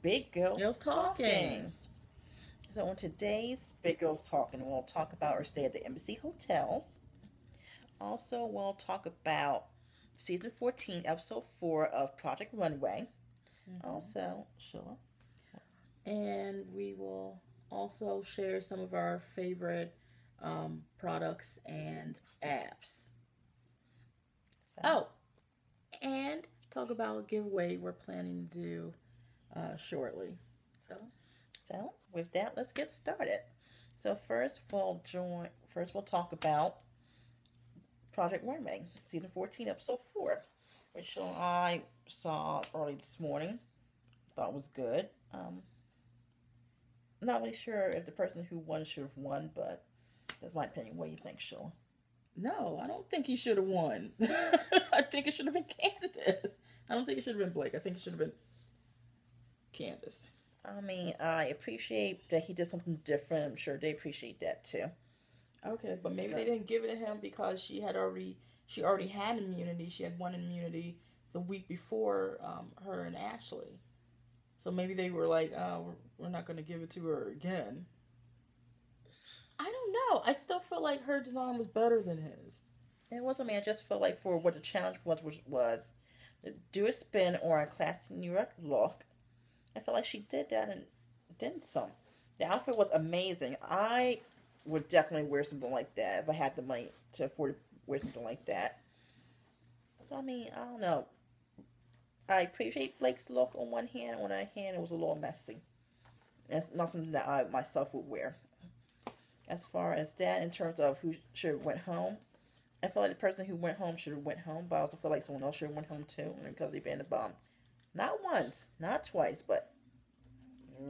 Big Girls Girls Talking. Talking. So, on today's Big Girls Talking, we'll talk about our stay at the Embassy Hotels. Also, we'll talk about season 14, episode 4 of Project Runway. Hmm. Also, Sheila. And we will also share some of our favorite products and apps. So, Oh, and talk about a giveaway we're planning to do shortly. So, with that, let's get started. So, First, we'll talk about Project Runway, season 14, episode 4, which I saw early this morning. Thought was good. Not really sure if the person who won should have won, but that's my opinion. What do you think, Sheila? no, I don't think he should have won. I think it should have been Candace. I don't think it should have been Blake. I think it should have been Candace. I mean, I appreciate that he did something different. I'm sure they appreciate that too. Okay, but maybe they But didn't give it to him because she already had immunity. She had one immunity the week before her and Ashley. So maybe they were like, oh, we're not going to give it to her again. I don't know. I still feel like her design was better than his. it wasn't me. I just felt like for what the challenge was, which was to do a spin or a classic New York look, I felt like she did that and did some. The outfit was amazing. I would definitely wear something like that if I had the money to afford to wear something like that. So I mean, I don't know. I appreciate Blake's look on one hand. On the other hand, it was a little messy. That's not something that I myself would wear. As far as that, in terms of who should have went home, I feel like the person who went home should have went home, but I also feel like someone else should have went home too, because they been the bomb. Not once, not twice, but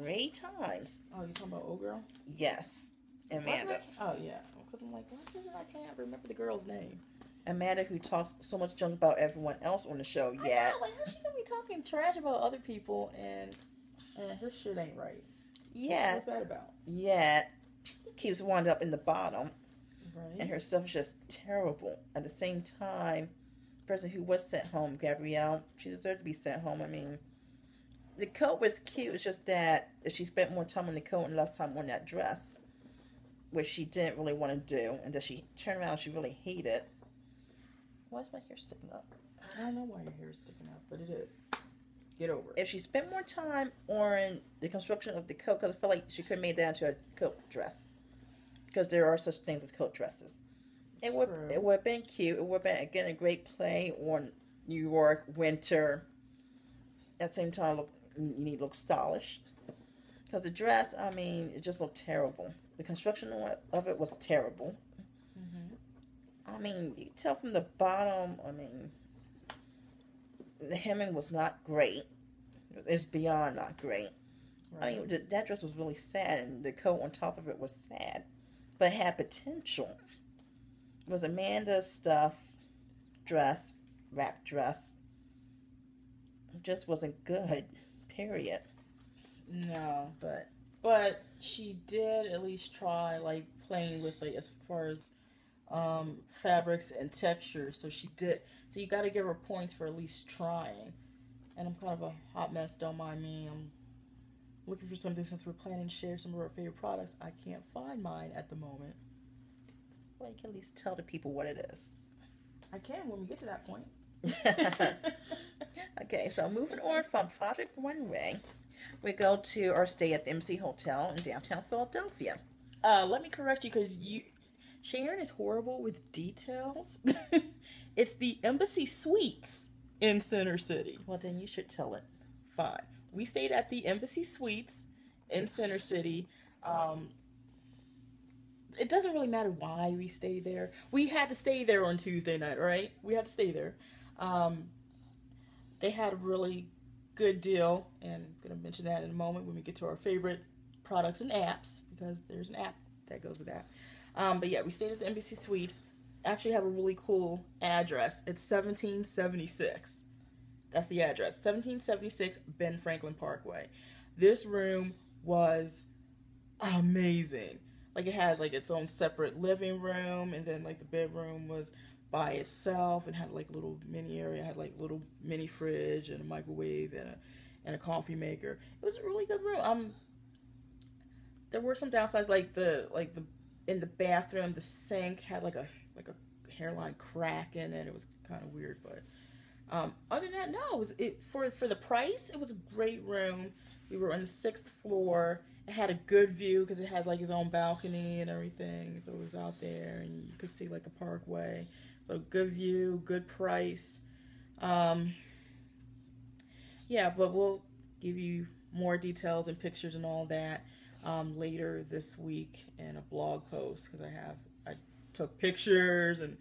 3 times. Oh, you talking about old girl? Yes, Wasn't Amanda. it? Oh yeah, because I'm like, why isn't I can't remember the girl's name? Amanda, who talks so much junk about everyone else on the show. I Yet, know, like how she gonna be talking trash about other people and her shit ain't right. What's yet, that about? yet, keeps wound up in the bottom, and Right. her stuff is just terrible. At the same time, the person who was sent home, Gabrielle, she deserved to be sent home. I mean, the coat was cute. It's just that if she spent more time on the coat and less time on that dress, which she didn't really want to do, and that she turned around, she really hated. Why is my hair sticking up? I don't know why your hair is sticking out, but it is. Get over it. If she spent more time on the construction of the coat, because I feel like she could have made that into a coat dress, because there are such things as coat dresses. It True. would have been cute. It would have been again a great play on New York winter. At the same time, you need to look stylish. Because the dress, I mean, it just looked terrible. The construction of it was terrible. Mm-hmm. I mean, you can tell from the bottom. I mean, the hemming was not great. It's beyond not great. I Right. mean, that dress was really sad, and the coat on top of it was sad, but it had potential. It was Amanda's stuff, dress, wrap dress. It just wasn't good. Period. No, But but she did at least try like playing with like as far as fabrics and textures. So she did. So you got to give her points for at least trying. And I'm kind of a hot mess. Don't mind me. I'm looking for something since we're planning to share some of our favorite products. I can't find mine at the moment. well, you can at least tell the people what it is. I can when we get to that point. Okay, so moving on from Project Runway, we go to our stay at the MC Hotel in downtown Philadelphia. Let me correct you because Sharon is horrible with details. It's the Embassy Suites in Center City. Well, then you should tell it. Fine. We stayed at the Embassy Suites in Center City. Um, it doesn't really matter why we stayed there. We had to stay there on Tuesday night, right? We had to stay there. Um, they had a really good deal, and I'm going to mention that in a moment when we get to our favorite products and apps, because there's an app that goes with that. But yeah, we stayed at the Embassy Suites. Actually have a really cool address. It's 1776. That's the address. 1776 Ben Franklin Parkway. This room was amazing. Like it had like its own separate living room, and then like the bedroom was by itself and had like a little mini area. It had like a little mini fridge and a microwave and a coffee maker. It was a really good room. There were some downsides, like the in the bathroom, the sink had like a hairline crack in it. It was kind of weird, but other than that, no, for the price, it was a great room. We were on the 6th floor. It had a good view because it had like its own balcony and everything, so it was out there and you could see like the parkway. So good view, good price. Yeah, but we'll give you more details and pictures and all that later this week in a blog post, because I took pictures and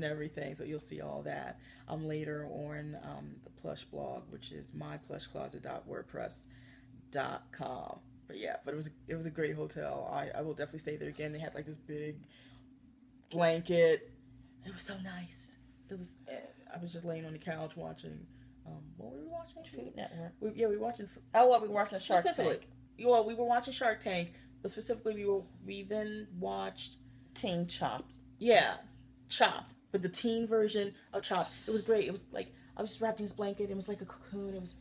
everything, so you'll see all that later on the plush blog, which is myplushcloset.wordpress.com. But yeah, but it was a great hotel. I will definitely stay there again. They had like this big blanket. It was so nice. I was just laying on the couch watching. What were we watching? Food Network. We were watching. We were watching Shark Tank. Well, we were watching Shark Tank, but specifically we then watched Teen Chopped. Yeah, Chopped, but the teen version of Chopped. It was great. It was like I was just wrapped in this blanket. It was like a cocoon. It was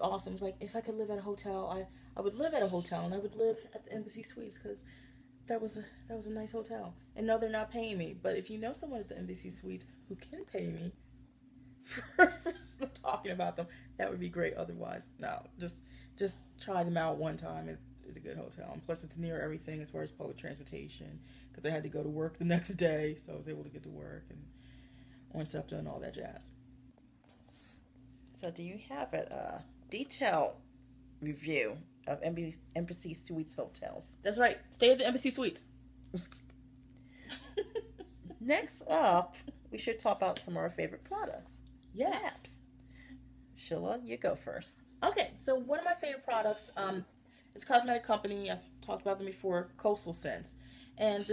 awesome. It was like if I could live at a hotel, I would live at a hotel, and I would live at the Embassy Suites because that was a nice hotel. And no, they're not paying me. But if you know someone at the Embassy Suites who can pay me for talking about them, that would be great. Otherwise, no, just try them out one time. It's a good hotel, and plus it's near everything as far as public transportation, because I had to go to work the next day, so I was able to get to work and on SEPTA and all that jazz. So do you have a detailed review of Embassy Suites hotels? That's right. Stay at the Embassy Suites. Next up, we should talk about some of our favorite products. Yes. Apps. Sheila, you go first. Okay, so one of my favorite products is a cosmetic company. I've talked about them before, Coastal Scents. And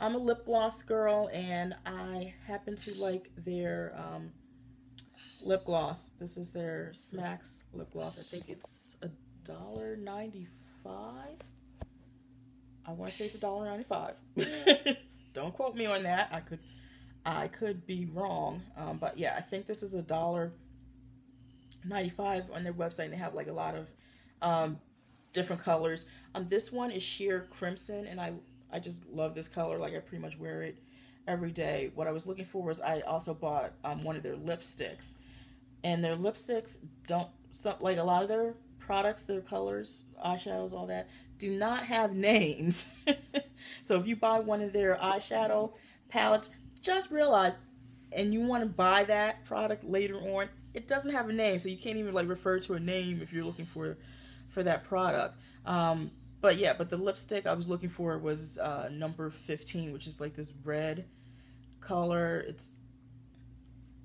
I'm a lip gloss girl, and I happen to like their lip gloss. This is their Smacks lip gloss. I think it's $1.95. I want to say it's $1.95. Don't quote me on that. I could be wrong. But yeah, I think this is $1.95 on their website, and they have like a lot of different colors. This one is sheer crimson, and I just love this color. Like I pretty much wear it every day. What I was looking for was I also bought one of their lipsticks. And their lipsticks like a lot of their products, their colors, eyeshadows, all that, do not have names. So if you buy one of their eyeshadow palettes, just realize, and you want to buy that product later on, it doesn't have a name, so you can't even like refer to a name if you're looking for that product. But the lipstick I was looking for was number 15, which is like this red color.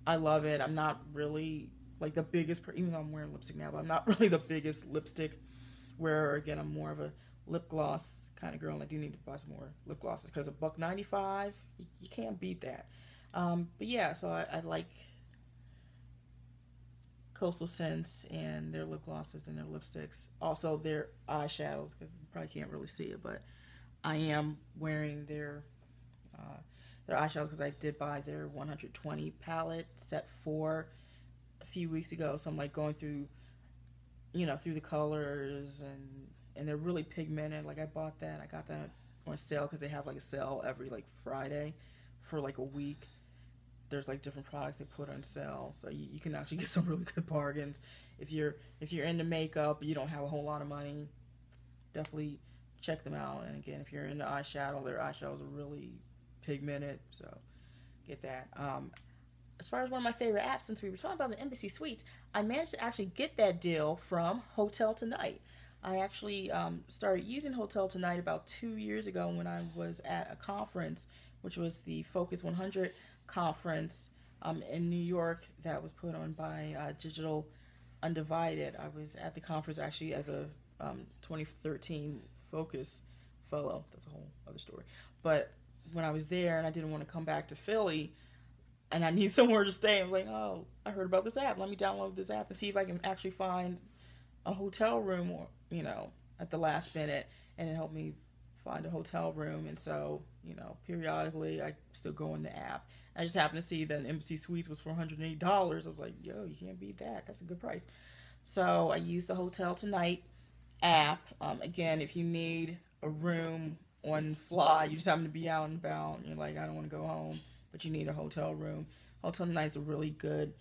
I love it. I'm not really like the biggest, even though I'm wearing lipstick now, but I'm not really the biggest lipstick wearer. Again, I'm more of a lip gloss kind of girl, and I do need to buy some more lip glosses because $1.95, you can't beat that. But yeah, so I like Coastal Scents and their lip glosses and their lipsticks. Also their eyeshadows, because you probably can't really see it, but I am wearing their eyeshadows because I did buy their 120 palette set 4 a few weeks ago. So I'm like going through the colors, and they're really pigmented. Like I got that on sale because they have like a sale every like Friday for like a week. There's like different products they put on sale, so you can actually get some really good bargains if you're into makeup, you don't have a whole lot of money. Definitely check them out. And again, if you're into eyeshadow, their eyeshadows are really pigmented, so get that. As far as one of my favorite apps, since we were talking about the Embassy Suites, I managed to actually get that deal from Hotel Tonight. I actually started using Hotel Tonight about 2 years ago when I was at a conference, which was the Focus 100 conference in New York that was put on by Digital Undivided. I was at the conference actually as a 2013 Focus fellow. That's a whole other story. But when I was there and I didn't want to come back to Philly and I need somewhere to stay, I was like, oh, I heard about this app. Let me download this app and see if I can actually find a hotel room, or at the last minute, and it helped me find a hotel room. And so periodically I still go in the app. I just happened to see that Embassy Suites was $480. I was like, yo, you can't beat that. That's a good price. So I use the Hotel Tonight app. Again, if you need a room on fly, you just happen to be out and about, and you're like, I don't want to go home, but you need a hotel room. Hotel Tonight's a really good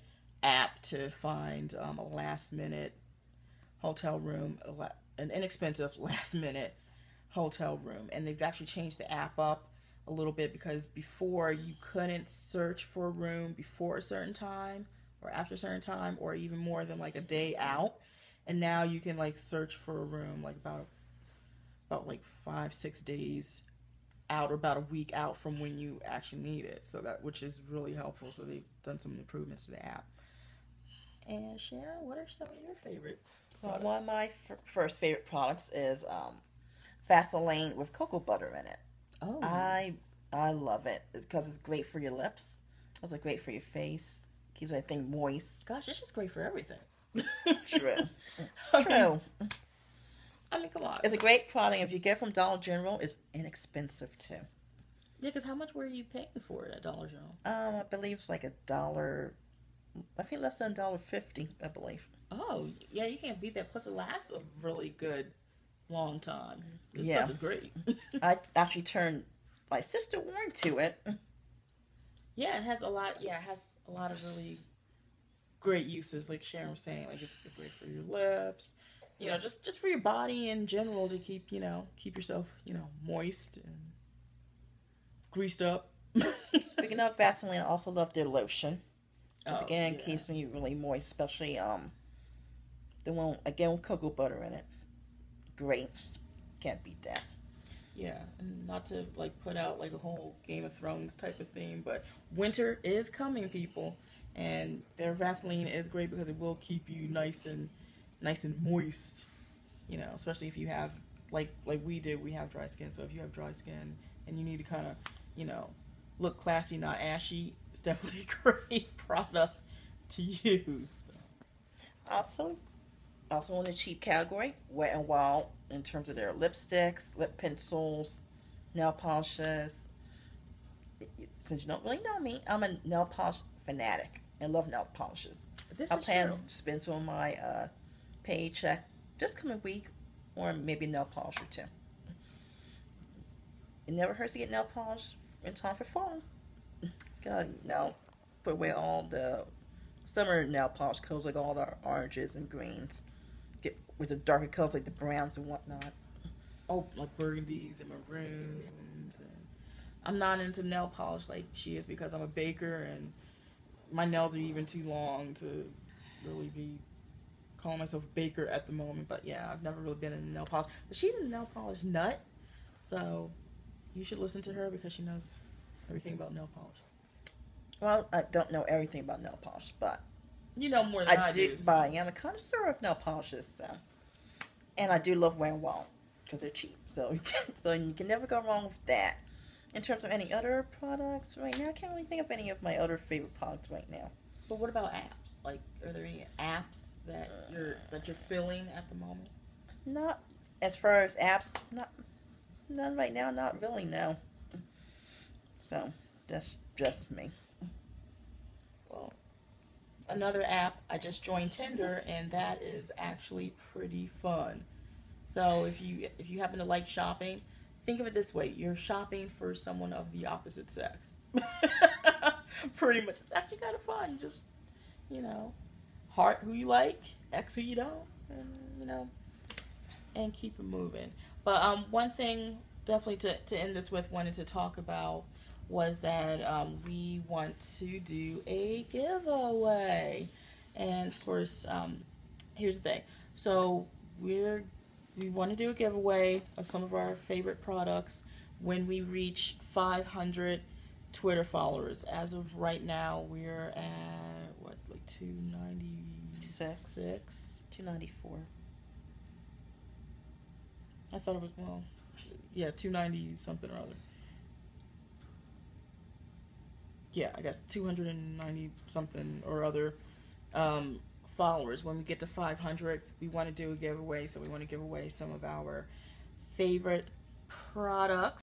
app to find a last minute hotel room, an inexpensive last minute hotel room. And they've actually changed the app up a little bit, because before you couldn't search for a room before a certain time or after a certain time, or even more than like a day out. And now you can like search for a room like about like 5-6 days out, or about a week out from when you actually need it. So that, which is really helpful. So they've done some improvements to the app. And Sharon, what are some of your favorite products? One of my first favorite products is Vaseline with cocoa butter in it. Oh, I love it. It's because it's great for your lips. It's also great for your face. Keeps everything moist. gosh, it's just great for everything. True. I mean, True. I mean, come on. It's a great product. If you get it from Dollar General, it's inexpensive too. Yeah, because how much were you paying for it at Dollar General? I believe it's like $1. I think less than $1.50, I believe. Oh, yeah, you can't beat that. Plus, it lasts a really good long time. This Yeah. stuff is great. I actually turned my sister on to it. Yeah, it has a lot. Yeah, it has a lot of really great uses. Like Sharon was saying, like it's great for your lips. You know, just for your body in general, to keep yourself moist and greased up. Speaking of Vaseline, I also love their lotion. It Oh, again yeah. keeps me really moist, especially the one again with cocoa butter in it. Great. Can't beat that. Yeah, and not to like put out like a whole Game of Thrones type of theme, but winter is coming, people, and their Vaseline is great because it will keep you nice and moist. You know, especially if you have like we do, we have dry skin. So if you have dry skin and you need to kind of look classy, not ashy, it's definitely a great product to use. Also, in the cheap category, Wet and Wild in terms of their lipsticks, lip pencils, nail polishes. Since you don't really know me, I'm a nail polish fanatic and love nail polishes. This I is plan true. to spend some of my paycheck this coming week on maybe a nail polish or two. It never hurts to get nail polish in time for fall. God, now put away all the summer nail polish colors, like all the oranges and greens. Get with the darker colors like the browns and whatnot. Oh, like burgundies and maroons. And I'm not into nail polish like she is, because I'm a baker and my nails are even too long to really be calling myself a baker at the moment. But yeah, I've never really been in nail polish. But she's a nail polish nut, so you should listen to her because she knows everything about nail polish. Well, I don't know everything about nail polish, but You know more than I do. do. But I am a connoisseur of nail polishes, so. And I do love wearing Wild because they're cheap, so you can never go wrong with that. In terms of any other products right now, I can't really think of any of my other favorite products right now. But what about apps? Like, are there any apps that you're feeling at the moment? Not as far as apps, none right now. Not really, no. So that's just me. Well, another app, I just joined Tinder, and that is actually pretty fun. So if you happen to like shopping, think of it this way: you're shopping for someone of the opposite sex. Pretty much, it's actually kind of fun. You just heart who you like, X who you don't, and and keep it moving. But one thing definitely to end this with, wanted to talk about, was that we want to do a giveaway. And of course, here's the thing. So we want to do a giveaway of some of our favorite products when we reach 500 Twitter followers. As of right now, we're at like 296? 294. I thought it was, well, yeah, 290 something or other. Yeah, I guess 290 something or other followers. When we get to 500, we want to do a giveaway. So we want to give away some of our favorite products.